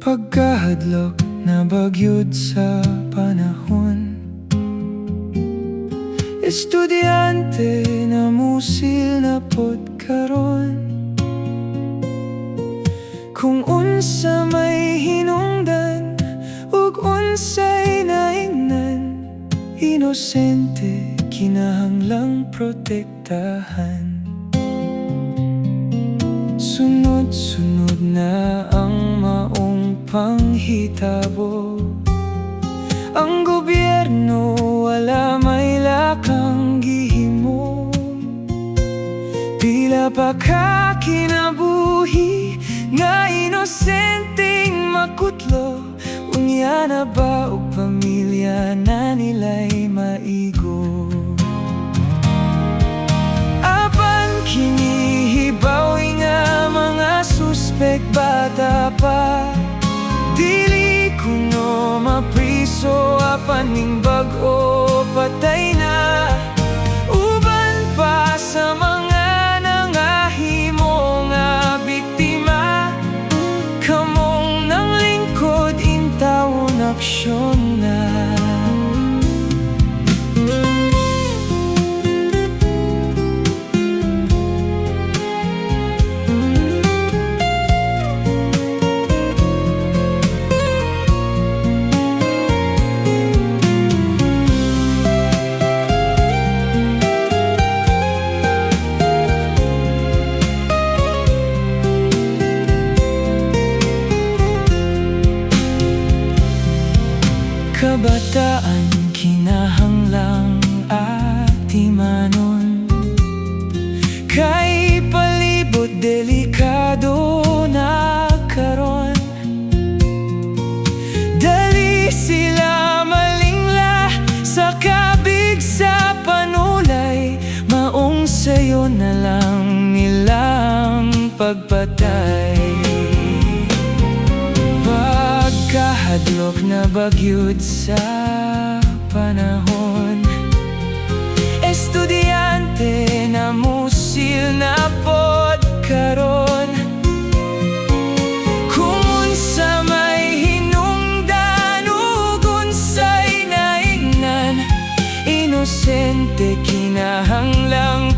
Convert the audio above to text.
Pagkahadlok na bagyod sa panahon, estudyante namusil na pod karon. Kung unsa may hinungdan ug unsay naingnan, inosente kinahanglang protektahan. Sunod-sunod na ang maong panghitabo, ang gobyerno wala may lakang gihimo. Pila pa ka kinabuhi nga inosenteng makutlo, unya na ba og pamilya na nila'y maigo. Apan kinihibaw nga mga suspek bata pa, dili kuno mapriso, apan ning bag-o patay na. Uban pa sa mga nangahimo nga biktima, kamong nang lingkod intawon aksyon na. Kabataan kinahanglang atimanon, kay palibot delikado na karon. Dali sila malingla sa kabig sa panulay, maong sayo na lang nilang pagpatay. Pagkahadlok na bagyod sa panahon, estudyante namusil na pod karon. Kung unsa may hinungdan ug unsay naingnan, inosente kinahanglang